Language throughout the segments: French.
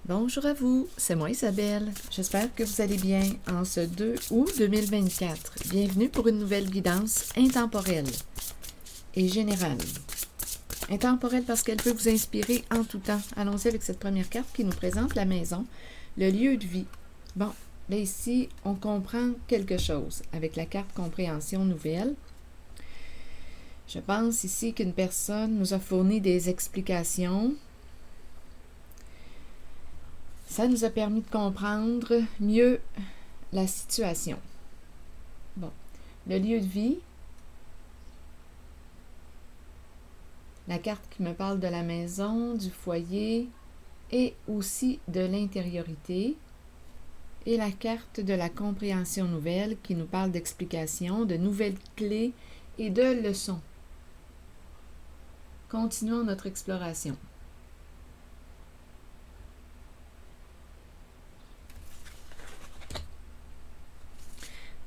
Bonjour à vous, c'est moi Isabelle. J'espère que vous allez bien en ce 2 août 2024. Bienvenue pour une nouvelle guidance intemporelle et générale. Intemporelle parce qu'elle peut vous inspirer en tout temps. Allons-y avec cette première carte qui nous présente la maison, le lieu de vie. Bon, là ici, on comprend quelque chose avec la carte compréhension nouvelle. Je pense ici qu'une personne nous a fourni des explications. Ça nous a permis de comprendre mieux la situation. Bon, le lieu de vie, la carte qui me parle de la maison, du foyer et aussi de l'intériorité, et la carte de la compréhension nouvelle qui nous parle d'explications, de nouvelles clés et de leçons. Continuons notre exploration.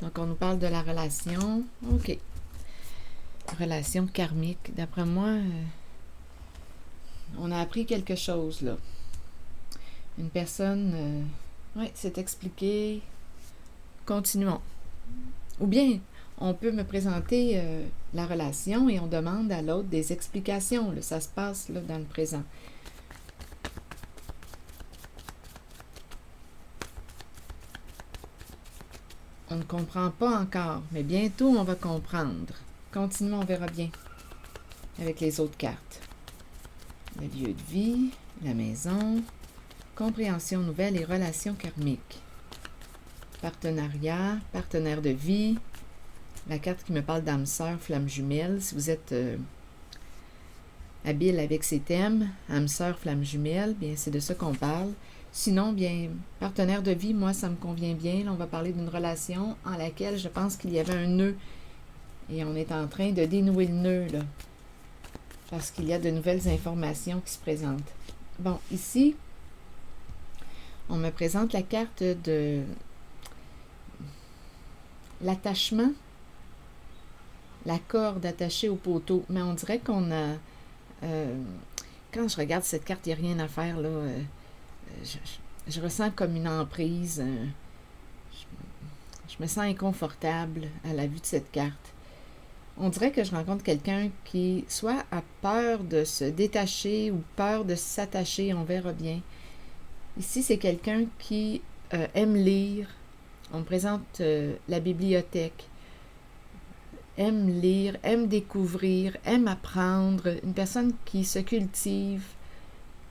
Donc, on nous parle de la relation. OK. Relation karmique. D'après moi, on a appris quelque chose, là. Une personne, s'est expliquée. Continuons. Ou bien, on peut me présenter la relation et on demande à l'autre des explications. Là. Ça se passe là, dans le présent. On ne comprend pas encore, mais bientôt on va comprendre. Continuons, on verra bien avec les autres cartes. Le lieu de vie, la maison, compréhension nouvelle et relations karmiques. Partenariat, partenaire de vie, la carte qui me parle d'âme sœur, flamme jumelle. Si vous êtes habile avec ces thèmes, âme sœur, flamme jumelle, bien c'est de ça qu'on parle. Sinon, bien, partenaire de vie, moi, ça me convient bien. Là, on va parler d'une relation en laquelle je pense qu'il y avait un nœud. Et on est en train de dénouer le nœud, là. Parce qu'il y a de nouvelles informations qui se présentent. Bon, ici, on me présente la carte de l'attachement, la corde attachée au poteau. Mais on dirait qu'on a... quand je regarde cette carte, il n'y a rien à faire, là. Je ressens comme une emprise. Je me sens inconfortable à la vue de cette carte. On dirait que je rencontre quelqu'un qui soit a peur de se détacher ou peur de s'attacher, on verra bien. Ici, c'est quelqu'un qui aime lire. On me présente la bibliothèque. Aime lire, aime découvrir, aime apprendre. Une personne qui se cultive.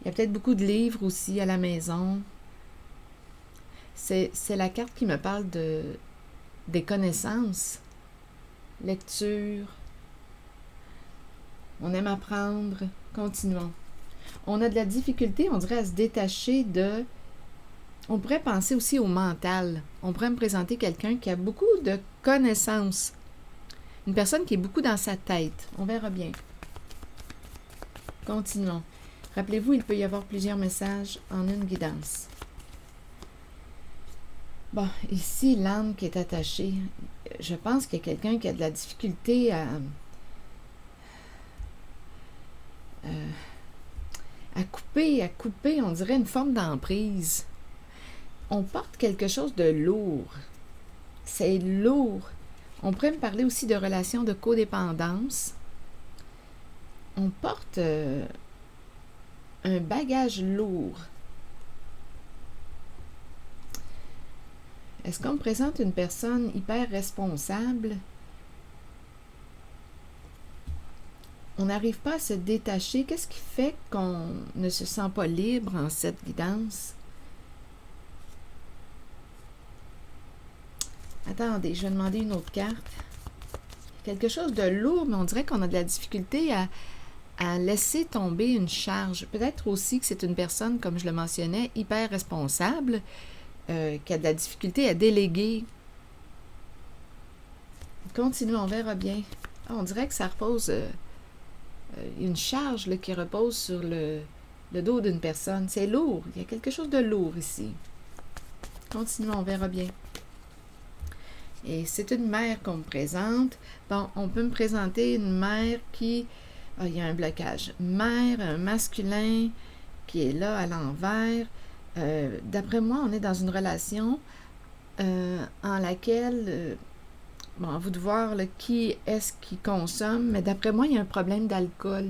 Il y a peut-être beaucoup de livres aussi à la maison. C'est la carte qui me parle des connaissances, lecture. On aime apprendre. Continuons. On a de la difficulté, on dirait, à se détacher de... On pourrait penser aussi au mental. On pourrait me présenter quelqu'un qui a beaucoup de connaissances. Une personne qui est beaucoup dans sa tête. On verra bien. Continuons. Rappelez-vous, il peut y avoir plusieurs messages en une guidance. Bon, ici, l'âme qui est attachée. Je pense qu'il y a quelqu'un qui a de la difficulté à couper, on dirait une forme d'emprise. On porte quelque chose de lourd. C'est lourd. On pourrait me parler aussi de relations de codépendance. On porte un bagage lourd. Est-ce qu'on me présente une personne hyper responsable? On n'arrive pas à se détacher. Qu'est-ce qui fait qu'on ne se sent pas libre en cette guidance? Attendez, je vais demander une autre carte. Quelque chose de lourd, mais on dirait qu'on a de la difficulté à laisser tomber une charge. Peut-être aussi que c'est une personne, comme je le mentionnais, hyper responsable, qui a de la difficulté à déléguer. Continuons, on verra bien. On dirait que ça repose... une charge là, qui repose sur le dos d'une personne. C'est lourd. Il y a quelque chose de lourd ici. Continuons, on verra bien. Et c'est une mère qu'on me présente. Bon, on peut me présenter une mère qui... il y a un blocage. Mère, un masculin qui est là à l'envers. D'après moi, on est dans une relation en laquelle, bon, à vous de voir là, qui est-ce qui consomme, mais d'après moi, il y a un problème d'alcool.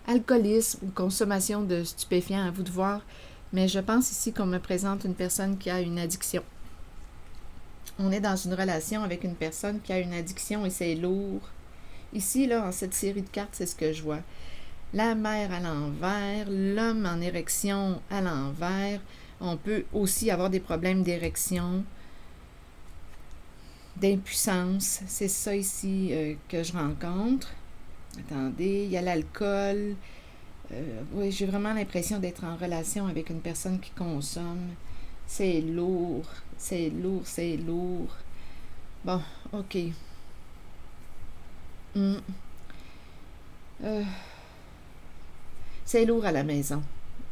Alcoolisme ou consommation de stupéfiants, à vous de voir. Mais je pense ici qu'on me présente une personne qui a une addiction. On est dans une relation avec une personne qui a une addiction et c'est lourd. Ici, là, en cette série de cartes, c'est ce que je vois. La mère à l'envers, l'homme en érection à l'envers. On peut aussi avoir des problèmes d'érection, d'impuissance. C'est ça ici que je rencontre. Attendez, il y a l'alcool. Oui, j'ai vraiment l'impression d'être en relation avec une personne qui consomme. C'est lourd, c'est lourd, c'est lourd. Bon, ok. C'est lourd à la maison.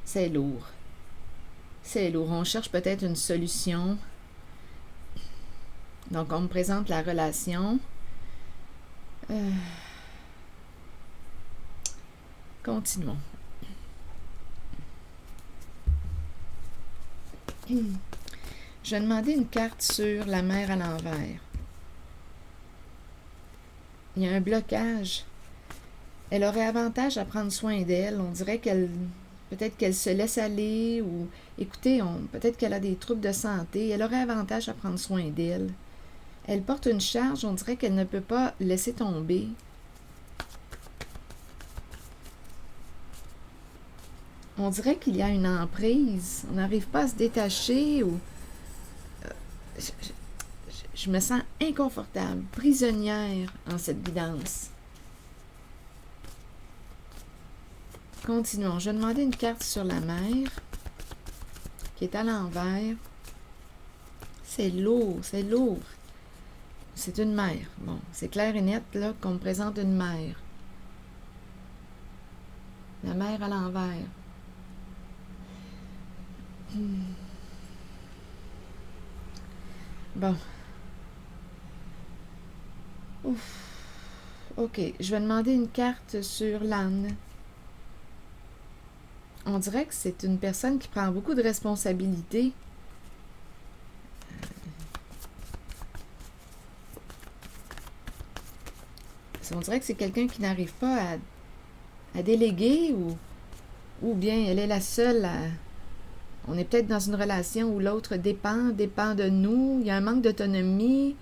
C'est lourd. C'est lourd. On cherche peut-être une solution. Donc, on me présente la relation. Continuons. Je vais demander une carte sur la mère à l'envers. Il y a un blocage. Elle aurait avantage à prendre soin d'elle. On dirait peut-être qu'elle se laisse aller ou, écoutez, peut-être qu'elle a des troubles de santé. Elle aurait avantage à prendre soin d'elle. Elle porte une charge, on dirait qu'elle ne peut pas laisser tomber. On dirait qu'il y a une emprise. On n'arrive pas à se détacher ou... Je me sens inconfortable, prisonnière en cette guidance. Continuons. Je vais demander une carte sur la mer qui est à l'envers. C'est lourd, c'est lourd. C'est une mer. Bon, c'est clair et net là qu'on me présente une mer. La mer à l'envers. Bon. Ouf. Ok, je vais demander une carte sur l'âne. On dirait que c'est une personne qui prend beaucoup de responsabilités. On dirait que c'est quelqu'un qui n'arrive pas à déléguer ou bien elle est la seule à... On est peut-être dans une relation où l'autre dépend de nous. Il y a un manque d'autonomie.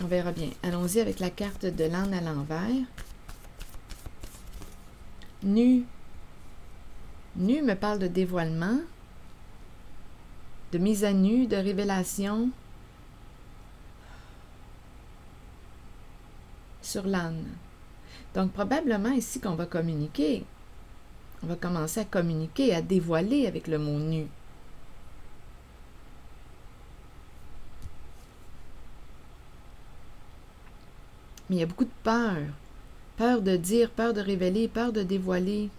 On verra bien. Allons-y avec la carte de l'âne à l'envers. Nu. Nu me parle de dévoilement, de mise à nu, de révélation. Sur l'âne. Donc, probablement ici qu'on va communiquer. On va commencer à communiquer, à dévoiler avec le mot nu. Mais il y a beaucoup de peur. Peur de dire, peur de révéler, peur de dévoiler.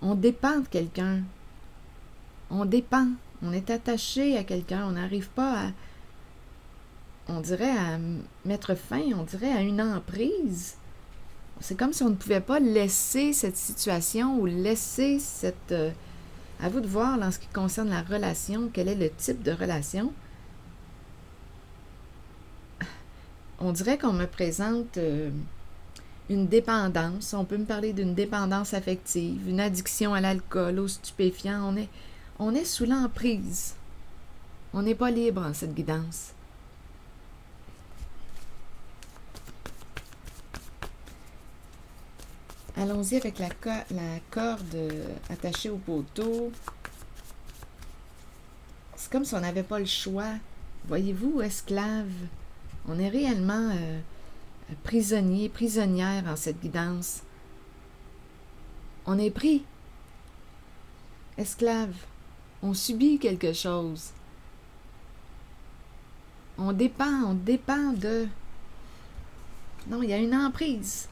On dépend de quelqu'un. On dépend. On est attaché à quelqu'un. On n'arrive pas à... On dirait à mettre fin, on dirait à une emprise. C'est comme si on ne pouvait pas laisser cette situation ou laisser cette... à vous de voir, en ce qui concerne la relation, quel est le type de relation. On dirait qu'on me présente une dépendance. On peut me parler d'une dépendance affective, une addiction à l'alcool, aux stupéfiants. On est sous l'emprise. On n'est pas libre en cette guidance. Allons-y avec la corde attachée au poteau. C'est comme si on n'avait pas le choix. Voyez-vous, esclave. On est réellement prisonnier, prisonnière en cette guidance. On est pris. Esclave. On subit quelque chose. On dépend de... Non, il y a une emprise.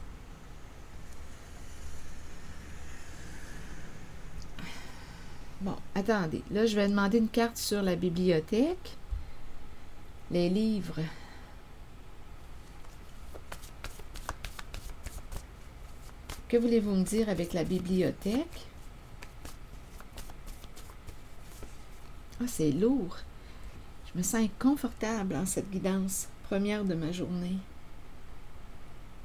Bon, attendez. Là, je vais demander une carte sur la bibliothèque. Les livres. Que voulez-vous me dire avec la bibliothèque? Ah, c'est lourd. Je me sens inconfortable en cette guidance première de ma journée.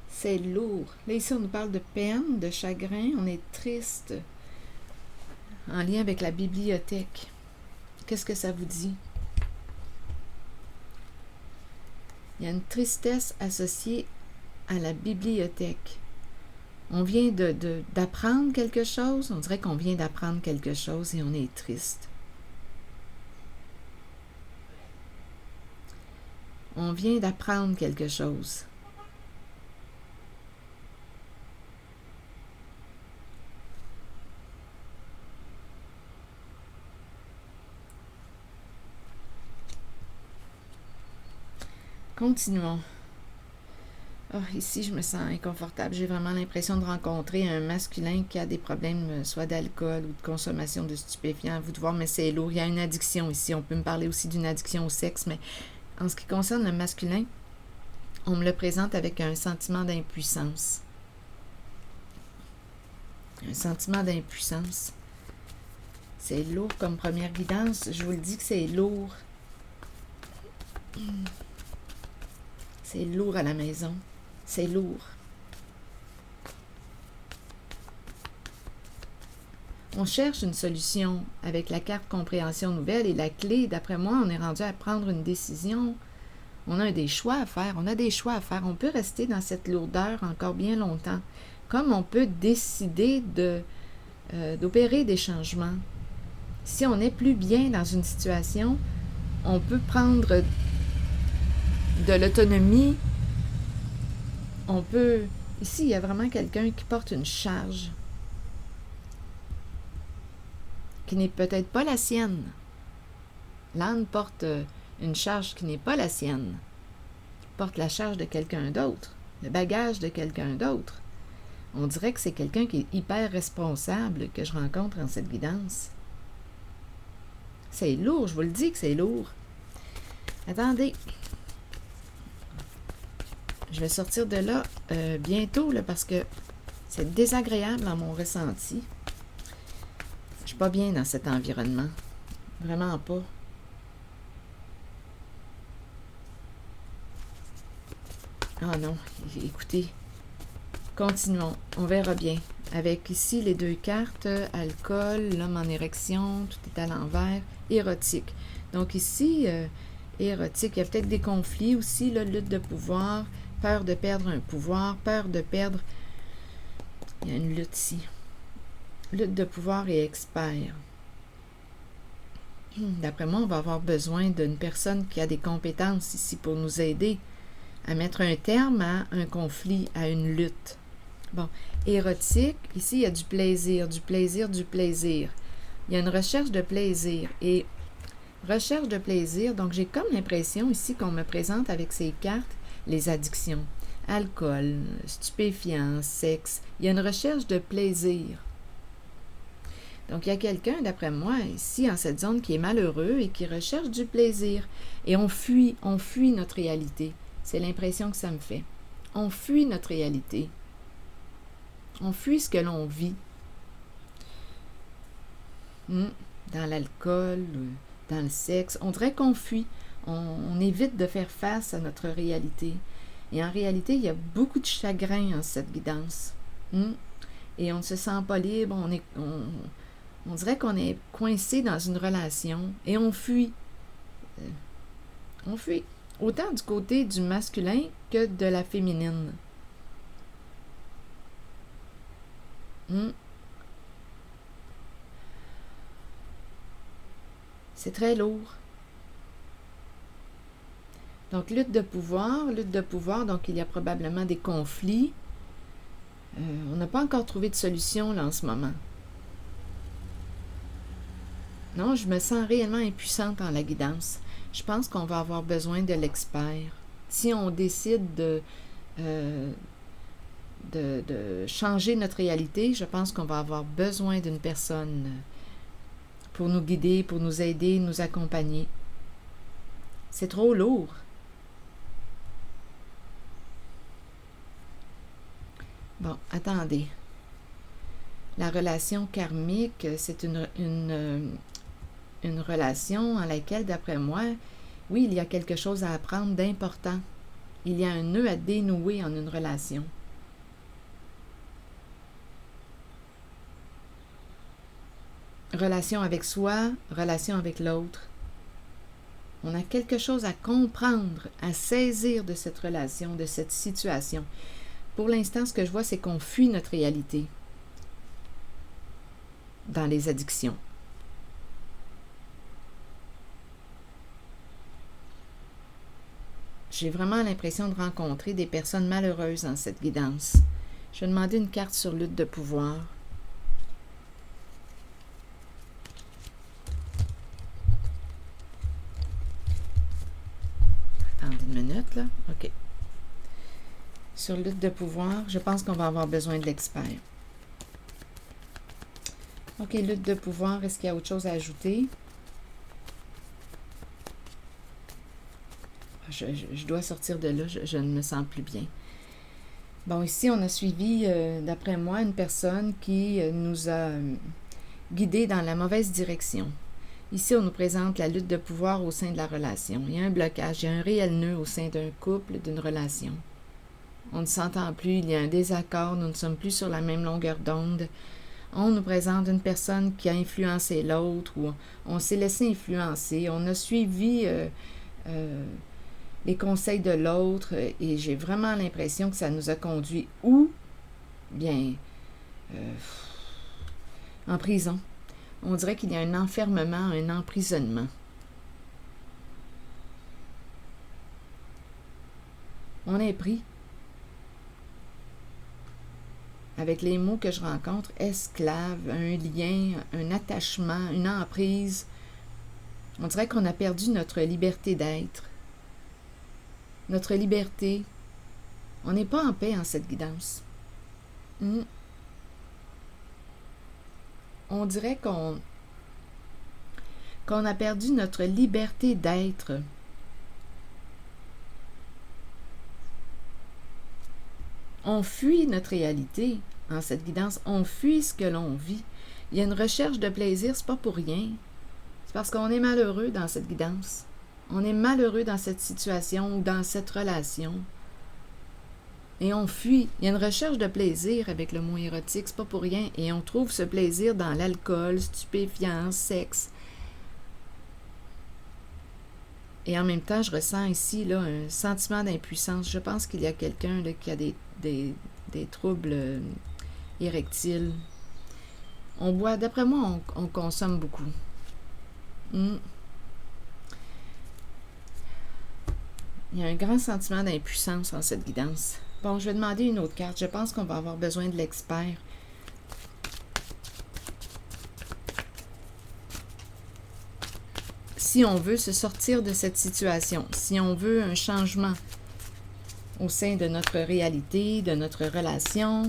C'est lourd. Là, ici, on nous parle de peine, de chagrin. On est triste en lien avec la bibliothèque. Qu'est-ce que ça vous dit? Il y a une tristesse associée à la bibliothèque. On vient d'apprendre quelque chose. On dirait qu'on vient d'apprendre quelque chose et on est triste. On vient d'apprendre quelque chose. Continuons. Oh, ici, je me sens inconfortable. J'ai vraiment l'impression de rencontrer un masculin qui a des problèmes, soit d'alcool ou de consommation de stupéfiants. À vous de voir, mais c'est lourd. Il y a une addiction ici. On peut me parler aussi d'une addiction au sexe, mais en ce qui concerne le masculin, on me le présente avec un sentiment d'impuissance. Un sentiment d'impuissance. C'est lourd comme première guidance. Je vous le dis que c'est lourd. C'est lourd à la maison. C'est lourd. On cherche une solution avec la carte compréhension nouvelle et la clé, d'après moi, on est rendu à prendre une décision. On a des choix à faire. On a des choix à faire. On peut rester dans cette lourdeur encore bien longtemps. Comme on peut décider d'opérer des changements. Si on n'est plus bien dans une situation, on peut prendre de l'autonomie. On peut... Ici, il y a vraiment quelqu'un qui porte une charge qui n'est peut-être pas la sienne. L'âne porte une charge qui n'est pas la sienne. Il porte la charge de quelqu'un d'autre, le bagage de quelqu'un d'autre. On dirait que c'est quelqu'un qui est hyper responsable que je rencontre en cette guidance. C'est lourd, je vous le dis que c'est lourd. Attendez. Je vais sortir de là bientôt là, parce que c'est désagréable dans mon ressenti. Je suis pas bien dans cet environnement. Vraiment pas. Ah non, écoutez. Continuons. On verra bien. Avec ici les deux cartes, alcool, l'homme en érection, tout est à l'envers, érotique. Donc ici, érotique, il y a peut-être des conflits aussi, là, lutte de pouvoir, peur de perdre un pouvoir, peur de perdre... Il y a une lutte ici. Lutte de pouvoir et expert. D'après moi, on va avoir besoin d'une personne qui a des compétences ici pour nous aider à mettre un terme à un conflit, à une lutte. Bon, érotique, ici, il y a du plaisir, du plaisir, du plaisir. Il y a une recherche de plaisir. Et recherche de plaisir, donc j'ai comme l'impression ici qu'on me présente avec ces cartes les addictions. Alcool, stupéfiants, sexe. Il y a une recherche de plaisir. Donc, il y a quelqu'un, d'après moi, ici, en cette zone, qui est malheureux et qui recherche du plaisir. Et on fuit notre réalité. C'est l'impression que ça me fait. On fuit notre réalité. On fuit ce que l'on vit. Dans l'alcool, dans le sexe. On dirait qu'on fuit. On évite de faire face à notre réalité. Et en réalité, il y a beaucoup de chagrin en cette guidance. Et on ne se sent pas libre. On dirait qu'on est coincé dans une relation et on fuit. On fuit. Autant du côté du masculin que de la féminine. C'est très lourd. Donc, lutte de pouvoir, donc il y a probablement des conflits. On n'a pas encore trouvé de solution là en ce moment. Non, je me sens réellement impuissante en la guidance. Je pense qu'on va avoir besoin de l'expert. Si on décide de changer notre réalité, je pense qu'on va avoir besoin d'une personne pour nous guider, pour nous aider, nous accompagner. C'est trop lourd. Bon, attendez. La relation karmique, c'est une une relation en laquelle, d'après moi, oui, il y a quelque chose à apprendre d'important. Il y a un nœud à dénouer en une relation. Relation avec soi, relation avec l'autre. On a quelque chose à comprendre, à saisir de cette relation, de cette situation. Pour l'instant, ce que je vois, c'est qu'on fuit notre réalité dans les addictions. J'ai vraiment l'impression de rencontrer des personnes malheureuses dans cette guidance. Je vais demander une carte sur lutte de pouvoir. Attendez une minute, là. OK. Sur lutte de pouvoir, je pense qu'on va avoir besoin de l'expert. OK, lutte de pouvoir, est-ce qu'il y a autre chose à ajouter? Je dois sortir de là, je ne me sens plus bien. Bon, ici, on a suivi, d'après moi, une personne qui nous a guidés dans la mauvaise direction. Ici, on nous présente la lutte de pouvoir au sein de la relation. Il y a un blocage, il y a un réel nœud au sein d'un couple, d'une relation. On ne s'entend plus, il y a un désaccord, nous ne sommes plus sur la même longueur d'onde. On nous présente une personne qui a influencé l'autre ou on s'est laissé influencer. On a suivi les conseils de l'autre et j'ai vraiment l'impression que ça nous a conduit où? Bien, en prison. On dirait qu'il y a un enfermement, un emprisonnement. On est pris. Avec les mots que je rencontre, esclave, un lien, un attachement, une emprise. On dirait qu'on a perdu notre liberté d'être. Notre liberté. On n'est pas en paix en cette guidance. On dirait qu'on a perdu notre liberté d'être. On fuit notre réalité en cette guidance. On fuit ce que l'on vit. Il y a une recherche de plaisir, c'est pas pour rien. C'est parce qu'on est malheureux dans cette guidance. On est malheureux dans cette situation ou dans cette relation. Et on fuit. Il y a une recherche de plaisir avec le mot érotique, c'est pas pour rien. Et on trouve ce plaisir dans l'alcool, stupéfiants, sexe. Et en même temps, je ressens ici là, un sentiment d'impuissance. Je pense qu'il y a quelqu'un là, qui a des troubles érectiles. On boit, d'après moi, on consomme beaucoup. Il y a un grand sentiment d'impuissance en cette guidance. Bon, je vais demander une autre carte. Je pense qu'on va avoir besoin de l'expert. Si on veut se sortir de cette situation, si on veut un changement au sein de notre réalité, de notre relation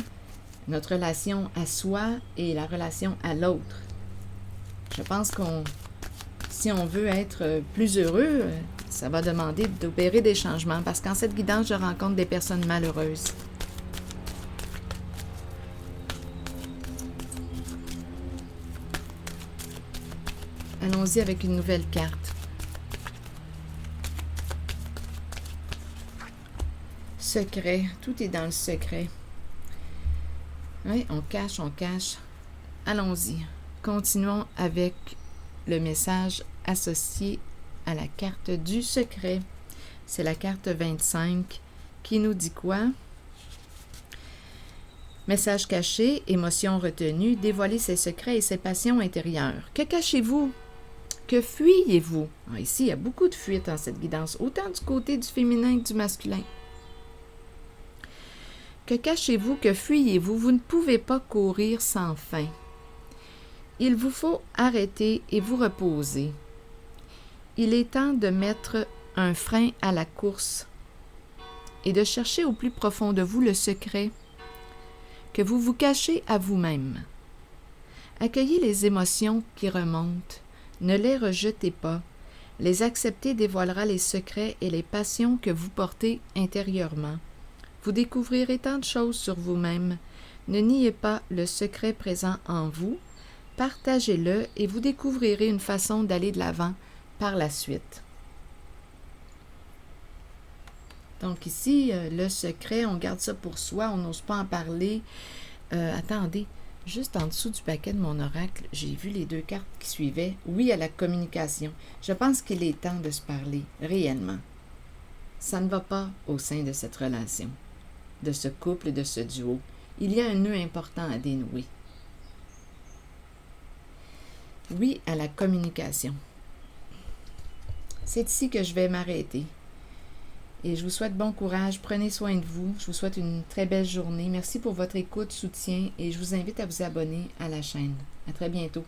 à soi et la relation à l'autre. Je pense si on veut être plus heureux, ça va demander d'opérer des changements parce qu'en cette guidance, je rencontre des personnes malheureuses. Allons-y avec une nouvelle carte. Secret, tout est dans le secret. Oui, on cache, on cache. Allons-y. Continuons avec le message associé à la carte du secret. C'est la carte 25 qui nous dit quoi? Message caché, émotion retenue, dévoiler ses secrets et ses passions intérieures. Que cachez-vous? Que fuyez-vous? Ici, il y a beaucoup de fuites dans cette guidance, autant du côté du féminin que du masculin. Que cachez-vous? Que fuyez-vous? Vous ne pouvez pas courir sans fin. Il vous faut arrêter et vous reposer. Il est temps de mettre un frein à la course et de chercher au plus profond de vous le secret que vous vous cachez à vous-même. Accueillez les émotions qui remontent. Ne les rejetez pas. Les accepter dévoilera les secrets et les passions que vous portez intérieurement. Vous découvrirez tant de choses sur vous-même. Ne niez pas le secret présent en vous. partagez-le et vous découvrirez une façon d'aller de l'avant par la suite. Donc ici, le secret, on garde ça pour soi, on n'ose pas en parler. Attendez, juste en dessous du paquet de mon oracle, j'ai vu les 2 cartes qui suivaient. Oui à la communication. Je pense qu'il est temps de se parler, réellement. Ça ne va pas au sein de cette relation, de ce couple, de ce duo. Il y a un nœud important à dénouer. Oui à la communication. C'est ici que je vais m'arrêter. Et je vous souhaite bon courage, prenez soin de vous, je vous souhaite une très belle journée. Merci pour votre écoute, soutien et je vous invite à vous abonner à la chaîne. À très bientôt.